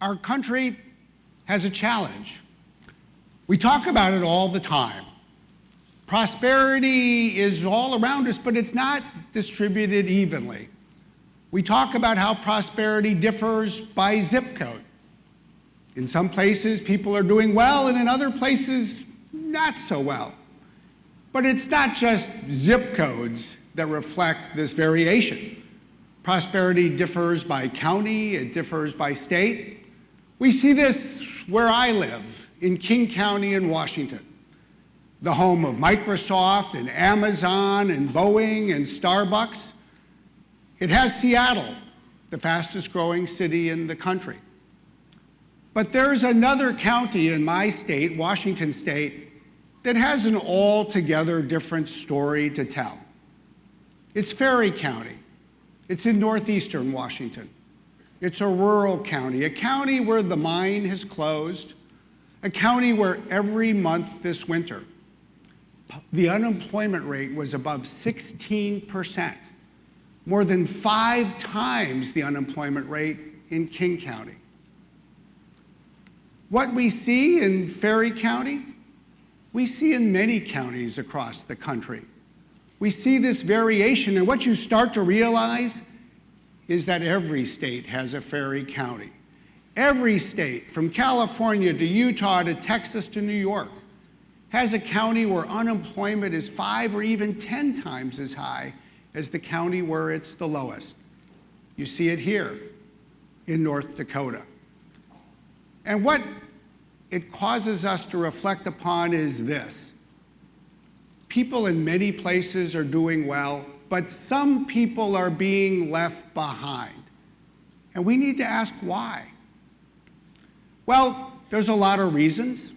Our country has a challenge. We talk about it all the time. Prosperity is all around us, but it's not distributed evenly. We talk about how prosperity differs by zip code. In some places, people are doing well, and in other places, not so well. But it's not just zip codes that reflect this variation. Prosperity differs by county, it differs by state. We see this where I live, in King County in Washington, the home of Microsoft and Amazon and Boeing and Starbucks. It has Seattle, the fastest growing city in the country. But there's another county in my state, Washington State, that has an altogether different story to tell. It's Ferry County. It's in northeastern Washington. It's a rural county, a county where the mine has closed, a county where every month this winter, the unemployment rate was above 16%, more than 5 times the unemployment rate in King County. What we see in Ferry County, we see in many counties across the country. We see this variation, and what you start to realize is that every state has a Ferry County. Every state, from California to Utah to Texas to New York, has a county where unemployment is 5 or even 10 times as high as the county where it's the lowest. You see it here in North Dakota. And what it causes us to reflect upon is this. People in many places are doing well, but some people are being left behind. And we need to ask why. Well, there's a lot of reasons.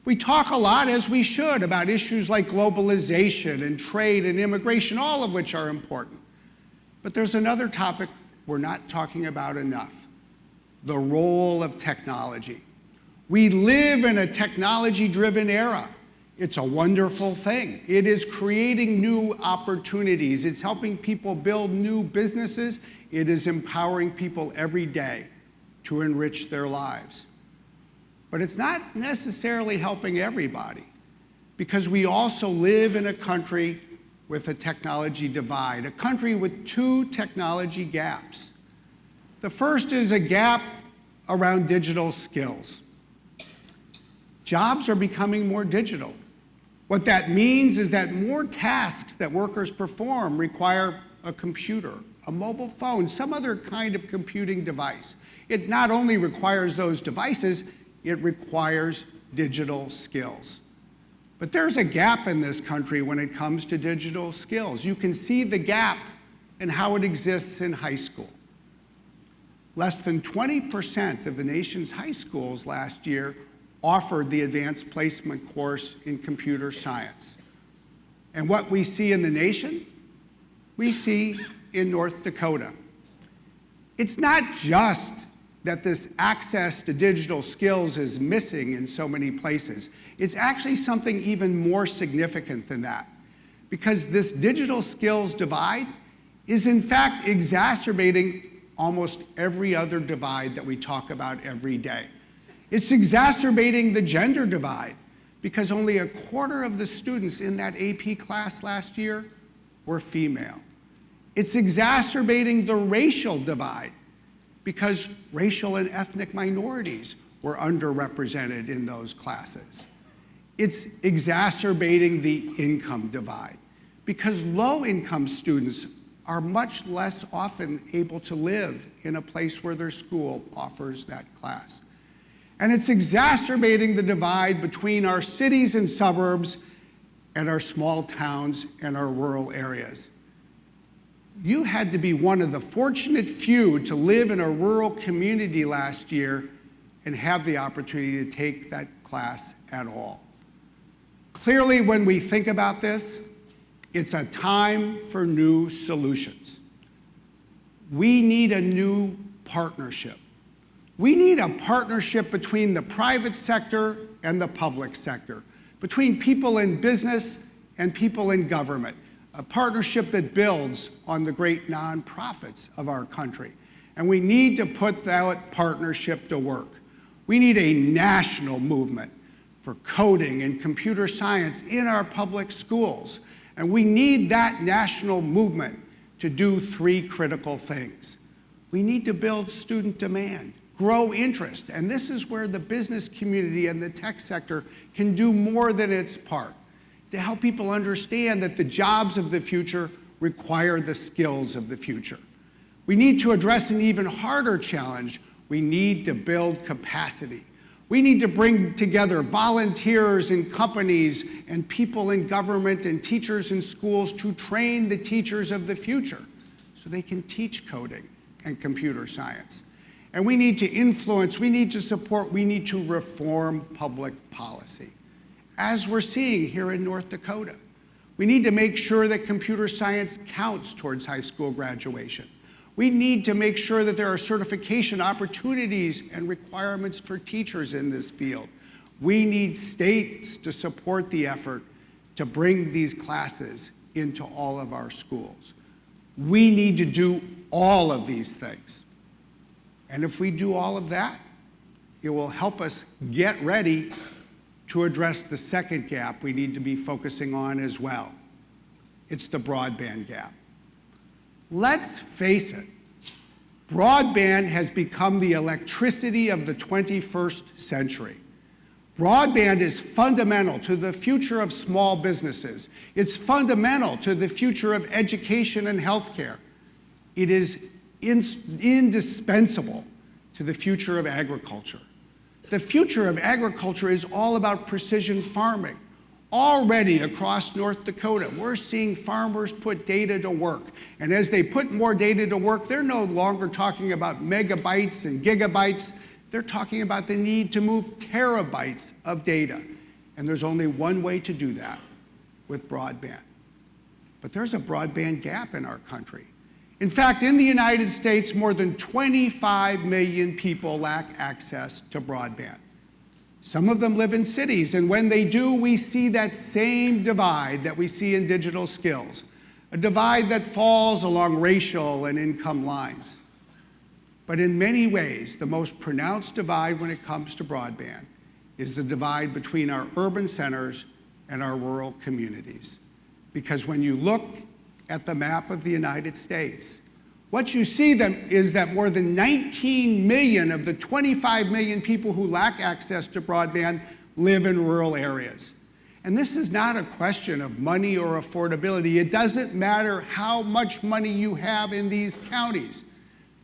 We talk a lot, as we should, about issues like globalization and trade and immigration, all of which are important. But there's another topic we're not talking about enough: the role of technology. We live in a technology-driven era. It's a wonderful thing. It is creating new opportunities. It's helping people build new businesses. It is empowering people every day to enrich their lives. But it's not necessarily helping everybody, because we also live in a country with a technology divide, a country with 2 technology gaps. The first is a gap around digital skills. Jobs are becoming more digital. What that means is that more tasks that workers perform require a computer, a mobile phone, some other kind of computing device. It not only requires those devices, it requires digital skills. But there's a gap in this country when it comes to digital skills. You can see the gap in how it exists in high school. Less than 20% of the nation's high schools last year offered the advanced placement course in computer science. And what we see in the nation, we see in North Dakota. It's not just that this access to digital skills is missing in so many places. It's actually something even more significant than that, because this digital skills divide is in fact exacerbating almost every other divide that we talk about every day. It's exacerbating the gender divide, because only 1/4 of the students in that AP class last year were female. It's exacerbating the racial divide, because racial and ethnic minorities were underrepresented in those classes. It's exacerbating the income divide, because low-income students are much less often able to live in a place where their school offers that class. And it's exacerbating the divide between our cities and suburbs and our small towns and our rural areas. You had to be one of the fortunate few to live in a rural community last year and have the opportunity to take that class at all. Clearly, when we think about this, it's a time for new solutions. We need a new partnership. We need a partnership between the private sector and the public sector, between people in business and people in government, a partnership that builds on the great nonprofits of our country. And we need to put that partnership to work. We need a national movement for coding and computer science in our public schools. And we need that national movement to do three critical things. We need to build student demand, grow interest, and this is where the business community and the tech sector can do more than its part to help people understand that the jobs of the future require the skills of the future. We need to address an even harder challenge. We need to build capacity. We need to bring together volunteers in companies and people in government and teachers in schools to train the teachers of the future so they can teach coding and computer science. And we need to influence, we need to support, we need to reform public policy, as we're seeing here in North Dakota. We need to make sure that computer science counts towards high school graduation. We need to make sure that there are certification opportunities and requirements for teachers in this field. We need states to support the effort to bring these classes into all of our schools. We need to do all of these things. And if we do all of that, it will help us get ready to address the second gap we need to be focusing on as well. It's the broadband gap. Let's face it, broadband has become the electricity of the 21st century. Broadband is fundamental to the future of small businesses. It's fundamental to the future of education and healthcare. It is indispensable to the future of agriculture. The future of agriculture is all about precision farming. Already across North Dakota, we're seeing farmers put data to work. And as they put more data to work, they're no longer talking about megabytes and gigabytes. They're talking about the need to move terabytes of data. And there's only one way to do that, with broadband. But there's a broadband gap in our country. In fact, in the United States, more than 25 million people lack access to broadband. Some of them live in cities, and when they do, we see that same divide that we see in digital skills, a divide that falls along racial and income lines. But in many ways, the most pronounced divide when it comes to broadband is the divide between our urban centers and our rural communities. Because when you look at the map of the United States, what you see is that more than 19 million of the 25 million people who lack access to broadband live in rural areas. And this is not a question of money or affordability. It doesn't matter how much money you have in these counties.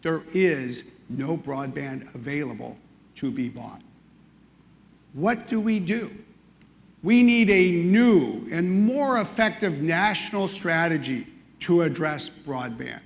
There is no broadband available to be bought. What do? We need a new and more effective national strategy to address broadband.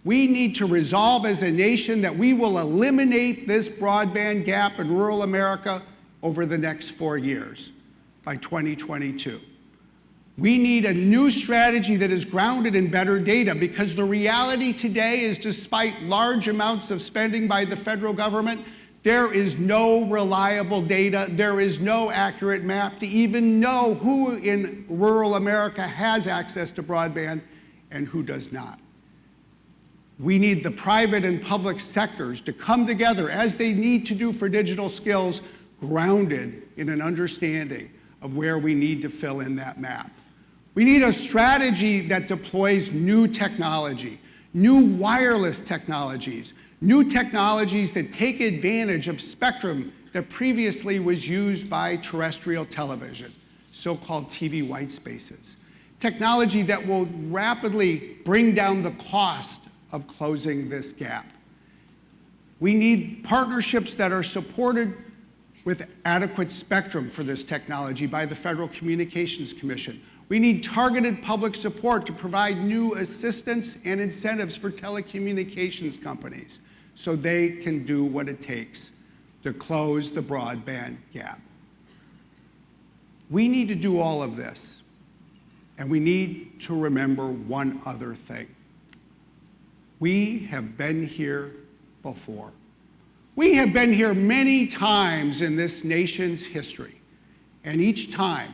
We need to resolve as a nation that we will eliminate this broadband gap in rural America over the next 4 years, by 2022. We need a new strategy that is grounded in better data, because the reality today is, despite large amounts of spending by the federal government, there is no reliable data, there is no accurate map to even know who in rural America has access to broadband and who does not. We need the private and public sectors to come together, as they need to do for digital skills, grounded in an understanding of where we need to fill in that map. We need a strategy that deploys new technology, new wireless technologies, new technologies that take advantage of spectrum that previously was used by terrestrial television, so-called TV white spaces. Technology that will rapidly bring down the cost of closing this gap. We need partnerships that are supported with adequate spectrum for this technology by the Federal Communications Commission. We need targeted public support to provide new assistance and incentives for telecommunications companies so they can do what it takes to close the broadband gap. We need to do all of this, and we need to remember one other thing. We have been here before. We have been here many times in this nation's history, and each time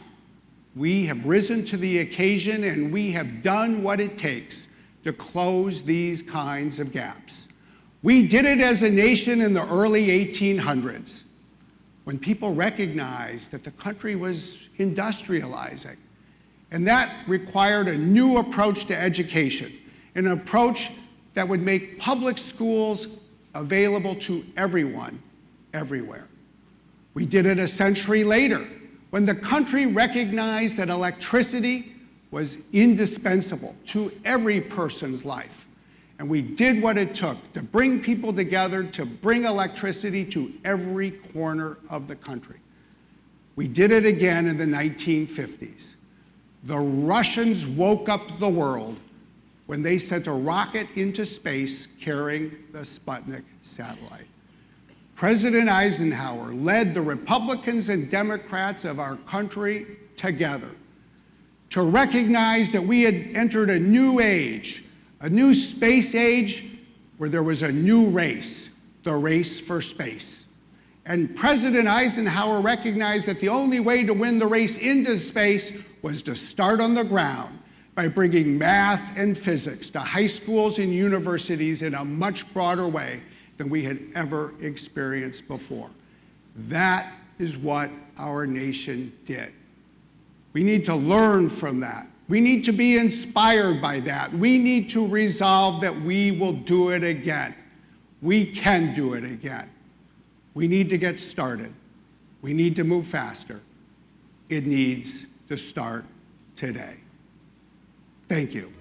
we have risen to the occasion and we have done what it takes to close these kinds of gaps. We did it as a nation in the early 1800s, when people recognized that the country was industrializing. And that required a new approach to education, an approach that would make public schools available to everyone, everywhere. We did it a century later, when the country recognized that electricity was indispensable to every person's life. And we did what it took to bring people together, to bring electricity to every corner of the country. We did it again in the 1950s. The Russians woke up the world when they sent a rocket into space carrying the Sputnik satellite. President Eisenhower led the Republicans and Democrats of our country together to recognize that we had entered a new age, a new space age where there was a new race, the race for space. And President Eisenhower recognized that the only way to win the race into space was to start on the ground by bringing math and physics to high schools and universities in a much broader way than we had ever experienced before. That is what our nation did. We need to learn from that. We need to be inspired by that. We need to resolve that we will do it again. We can do it again. We need to get started. We need to move faster. It needs to start today. Thank you.